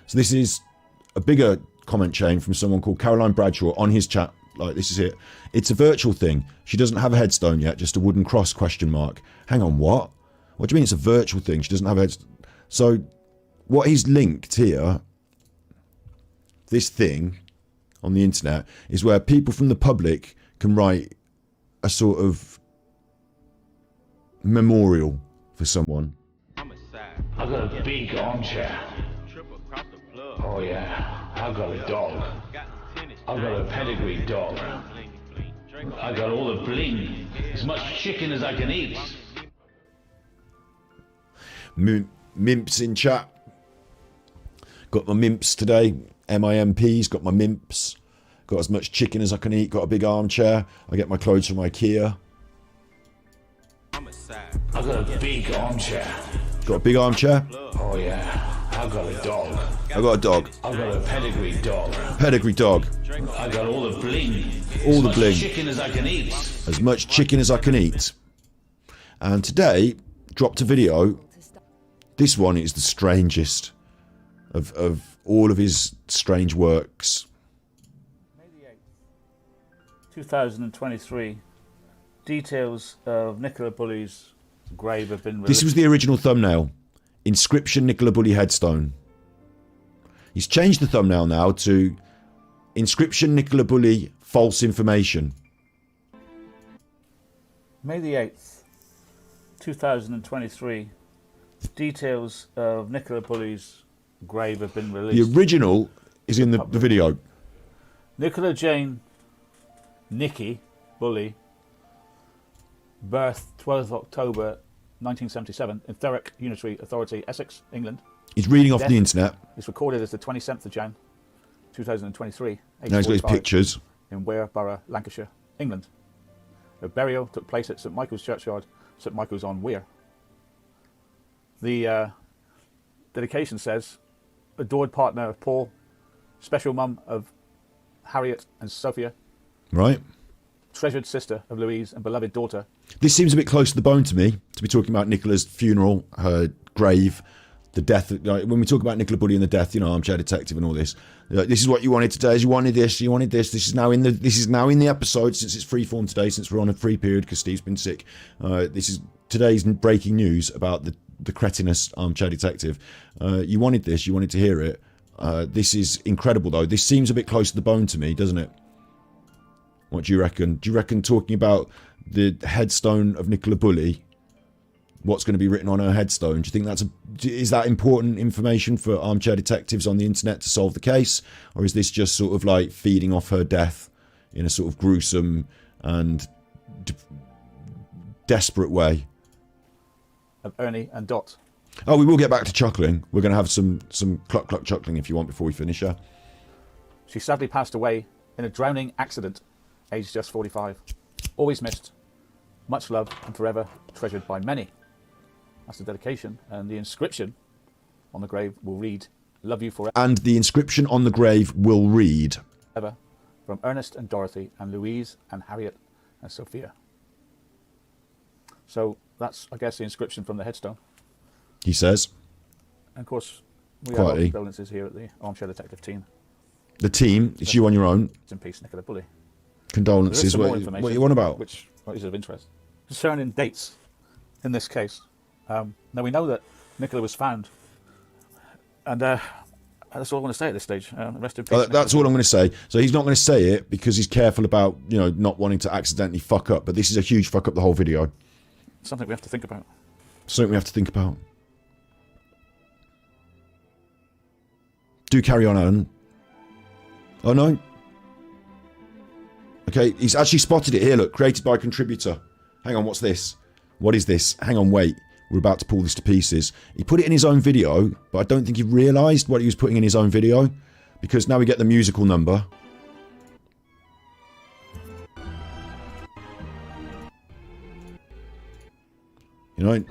So this is a bigger comment chain from someone called Caroline Bradshaw on his chat. Like, this is it. It's a virtual thing. She doesn't have a headstone yet, just a wooden cross, question mark. Hang on, what? What do you mean it's a virtual thing? She doesn't have a headstone. So what he's linked here, this thing on the internet, is where people from the public can write a sort of memorial for someone. I've got a big armchair. Oh yeah, I've got a dog. I've got a pedigree dog. I got all the bling, as much chicken as I can eat. Mimps in chat. Got my mimps today. MIMPs, got my mimps. Got as much chicken as I can eat. Got a big armchair. I get my clothes from IKEA. I've got a big armchair. Got a big armchair? Oh yeah. I've got a dog. I got a dog. I've got a pedigree dog. Pedigree dog. I got all the bling. All the bling. As much chicken as I can eat. As much chicken as I can eat. And today, dropped a video. This one is the strangest of all of his strange works. May the 8th, 2023. Details of Nicola Bulley's grave have been released. This was the original thumbnail. Inscription Nicola Bulley headstone. He's changed the thumbnail now to Inscription Nicola Bulley false information. May the 8th, 2023. Details of Nicola Bulley's grave have been released. The original is in the video. Nicola Jane Nikki Bulley, birth 12th October 1977 in Thurrock Unitary Authority, Essex, England. He's reading off the internet. It's recorded as the 27th of Jan 2023. Now he's got his pictures. In Ware Borough, Lancashire, England. Her burial took place at St Michael's Churchyard, St Michael's on Wear. The dedication says, adored partner of Paul, special mum of Harriet and Sophia. Right. Treasured sister of Louise and beloved daughter. This seems a bit close to the bone to me, to be talking about Nicola's funeral, her grave, the death. Like, when we talk about Nicola Bulley and the death, you know, Armchair Detective and all this. This is what you wanted today. You wanted this. You wanted this. This is now in the episode, since it's freeform today, since we're on a free period because Steve's been sick. This is today's breaking news about the cretinous Armchair Detective. You wanted this. You wanted to hear it. This is incredible, though. This seems a bit close to the bone to me, doesn't it? What do you reckon? Do you reckon talking about the headstone of Nicola Bulley, what's going to be written on her headstone, do you think is that important information for armchair detectives on the internet to solve the case? Or is this just sort of like feeding off her death in a sort of gruesome and desperate way? Of Ernie and Dot. Oh, we will get back to chuckling. We're going to have some cluck cluck chuckling if you want before we finish her. She sadly passed away in a drowning accident, aged just 45. Always missed, much loved and forever treasured by many. That's the dedication, and the inscription on the grave will read, "Love you forever." And the inscription on the grave will read, from Ernest and Dorothy and Louise and Harriet and Sophia. So that's, I guess, the inscription from the headstone. he says. And of course, we have Quietly. our condolences here at the Armchair Detective team. The team, it's you on your own. Rest in peace, Nicola Bulley. Condolences. There is some more What information, you want about? which is of interest concerning dates in this case. Now we know that Nicola was found, and that's all I want to say at this stage. Rest in peace. That's all I'm going to say. So he's not going to say it because he's careful about, you know, not wanting to accidentally fuck up. But this is a huge fuck up the whole video. Something we have to think about. Something we have to think about. Do carry on, Alan. Oh no. Okay, he's actually spotted it here. Look, created by a contributor. Hang on, what's this? What is this? Hang on, wait. We're about to pull this to pieces. He put it in his own video, but I don't think he realised what he was putting in his own video, because now we get the musical number. You know,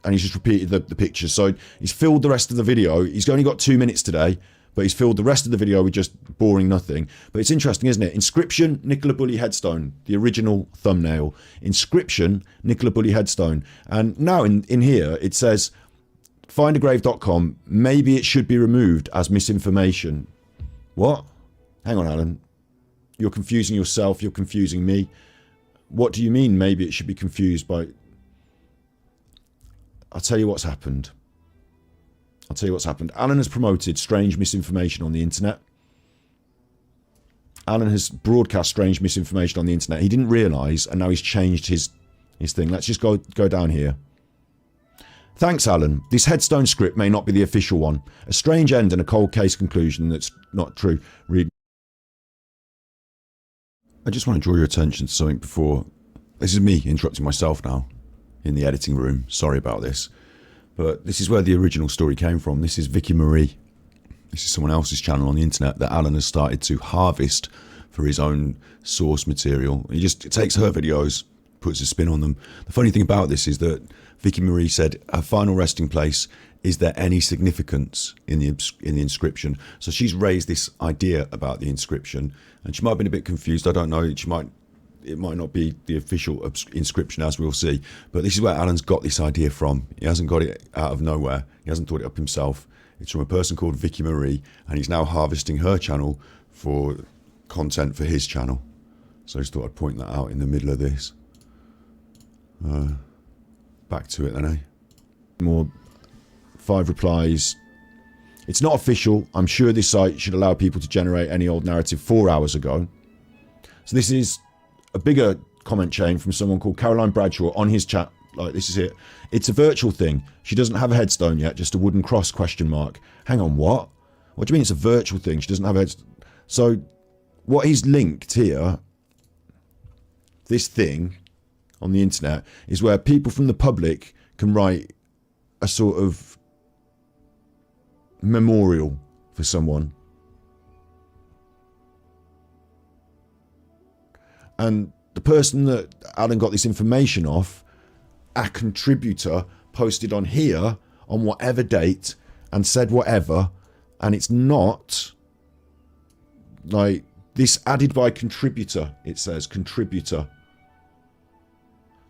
and he's just repeated the pictures. So he's filled the rest of the video. He's only got 2 minutes today, but he's filled the rest of the video with just boring nothing. But it's interesting, isn't it? Inscription, Nicola Bulley headstone, the original thumbnail. Inscription, Nicola Bulley headstone. And now in here, it says findagrave.com, maybe it should be removed as misinformation. What? Hang on, Alan. You're confusing yourself, you're confusing me. What do you mean maybe it should be confused by... I'll tell you what's happened. Alan has promoted strange misinformation on the internet. Alan has broadcast strange misinformation on the internet. He didn't realise, and now he's changed his thing. Let's just go down here. Thanks, Alan. This Headstone script may not be the official one. A strange end and a cold case conclusion that's not true. Read. I just want to draw your attention to something before... This is me interrupting myself now in the editing room. Sorry about this. But this is where the original story came from. This is Vicky Marie. This is someone else's channel on the internet that Alan has started to harvest for his own source material. He just takes her videos, puts a spin on them. The funny thing about this is that Vicky Marie said her final resting place, is there any significance in the inscription? So she's raised this idea about the inscription, and she might have been a bit confused. I don't know. It might not be the official inscription, as we'll see. But this is where Alan's got this idea from. He hasn't got it out of nowhere. He hasn't thought it up himself. It's from a person called Vicky Marie, and he's now harvesting her channel for content for his channel. So I just thought I'd point that out in the middle of this. Back to it then, eh? More 5 replies. It's not official. I'm sure this site should allow people to generate any old narrative 4 hours ago. So this is a bigger comment chain from someone called Caroline Bradshaw on his chat. Like, this is it. It's a virtual thing. She doesn't have a headstone yet, just a wooden cross, question mark. Hang on, what? What do you mean it's a virtual thing? She doesn't have a headstone. So what he's linked here, this thing on the internet, is where people from the public can write a sort of memorial for someone. And the person that Alan got this information off, a contributor, posted on here on whatever date and said whatever, and it's not like this added by contributor. It says contributor.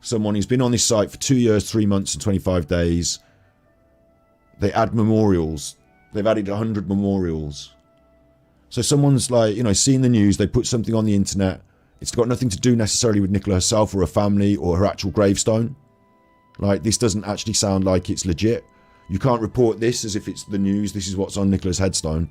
Someone who's been on this site for 2 years, 3 months and 25 days. They add memorials. They've added 100 memorials. So someone's like, you know, seen the news, they put something on the internet. It's got nothing to do necessarily with Nicola herself or her family or her actual gravestone. Like, this doesn't actually sound like it's legit. You can't report this as if it's the news. This is what's on Nicola's headstone.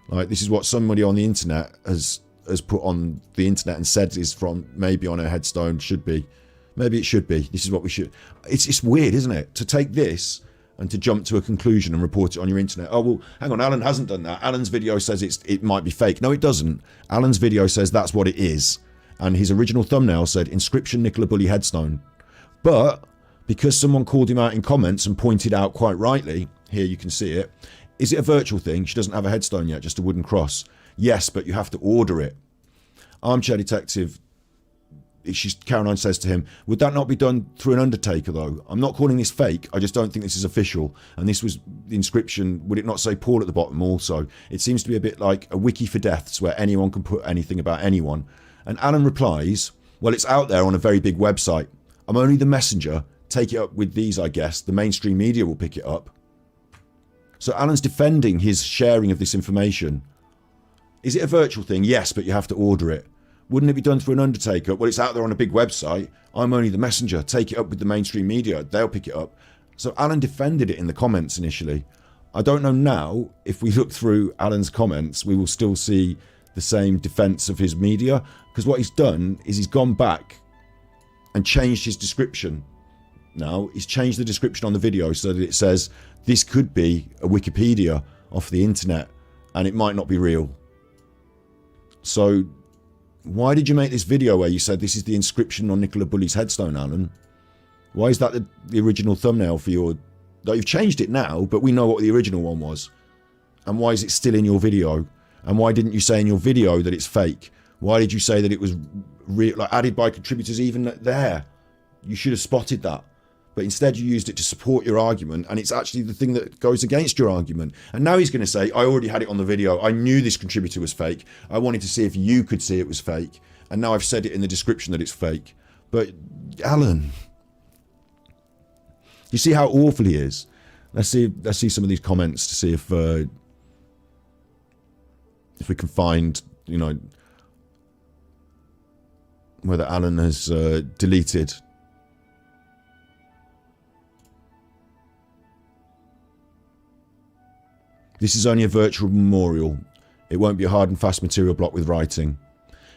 Like, this is what somebody on the internet has put on the internet and said is from maybe on her headstone. Should be. Maybe it should be. This is what we should. It's weird, isn't it? To take this and to jump to a conclusion and report it on your internet. Oh, well, hang on, Alan hasn't done that. Alan's video says it might be fake. No, it doesn't. Alan's video says that's what it is. And his original thumbnail said, inscription Nicola Bulley headstone. But because someone called him out in comments and pointed out quite rightly, here you can see it, is it a virtual thing? She doesn't have a headstone yet, just a wooden cross. Yes, but you have to order it. Armchair Detective, Caroline says to him, would that not be done through an undertaker though? I'm not calling this fake, I just don't think this is official. And this was the inscription, would it not say Paul at the bottom also? It seems to be a bit like a wiki for deaths where anyone can put anything about anyone. And Alan replies, well, it's out there on a very big website. I'm only the messenger. Take it up with these, I guess. The mainstream media will pick it up. So Alan's defending his sharing of this information. Is it a virtual thing? Yes, but you have to order it. Wouldn't it be done through an undertaker? Well, it's out there on a big website. I'm only the messenger. Take it up with the mainstream media. They'll pick it up. So Alan defended it in the comments initially. I don't know now, if we look through Alan's comments, we will still see the same defense of his media, because what he's done is he's gone back and changed his description. Now he's changed the description on the video so that it says this could be a Wikipedia off the internet and it might not be real. So why did you make this video where you said this is the inscription on Nicola Bulley's headstone, Alan? Why is that the original thumbnail for your... Like, you've changed it now, but we know what the original one was. And why is it still in your video? And why didn't you say in your video that it's fake? Why did you say that it was like added by contributors even there? You should have spotted that. But instead you used it to support your argument, and it's actually the thing that goes against your argument. And now he's going to say, I already had it on the video. I knew this contributor was fake. I wanted to see if you could see it was fake. And now I've said it in the description that it's fake. But Alan, you see how awful he is? Let's see some of these comments to see if we can find, you know, whether Alan has deleted. This is only a virtual memorial. It won't be a hard and fast material block with writing.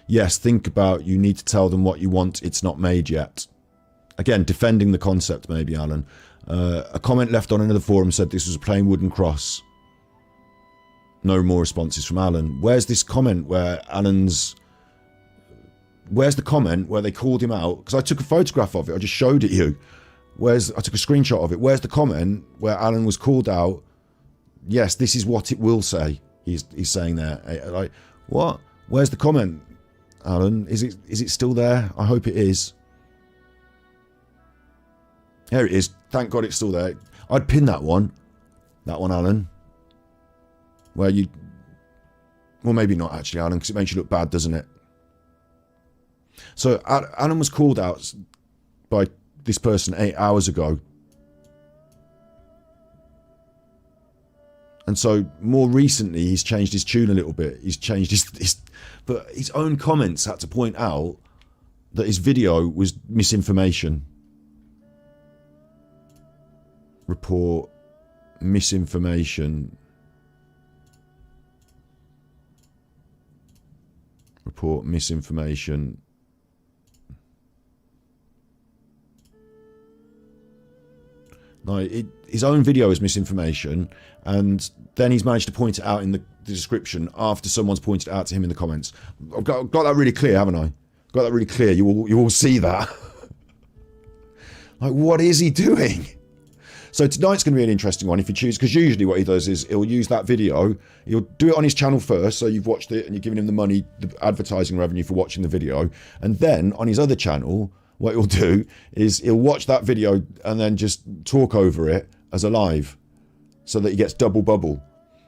Yes, think about, you need to tell them what you want. It's not made yet. Again, defending the concept, maybe, Alan. A comment left on another forum said this was a plain wooden cross. No more responses from Alan. Where's this comment where Alan's... Where's the comment where they called him out? Because I took a photograph of it. I just showed it you. I took a screenshot of it. Where's the comment where Alan was called out? Yes, this is what it will say. He's saying there. Like, what? Where's the comment, Alan? Is it still there? I hope it is. Here it is. Thank God it's still there. I'd pin that one. That one, Alan. Where you... Well, maybe not actually, Alan, because it makes you look bad, doesn't it? So, Alan was called out by this person 8 hours ago. And so, more recently, he's changed his tune a little bit. He's changed his... But his own comments had to point out that his video was misinformation. Report misinformation. Report misinformation. No, his own video is misinformation, and then he's managed to point it out in the description after someone's pointed it out to him in the comments. I've got that really clear, haven't I? Got that really clear. You will see that. Like, what is he doing? So tonight's going to be an interesting one if you choose, because usually what he does is he'll use that video, he'll do it on his channel first, so you've watched it and you're giving him the money, the advertising revenue for watching the video, and then on his other channel, what he'll do is he'll watch that video and then just talk over it as a live, so that he gets double bubble.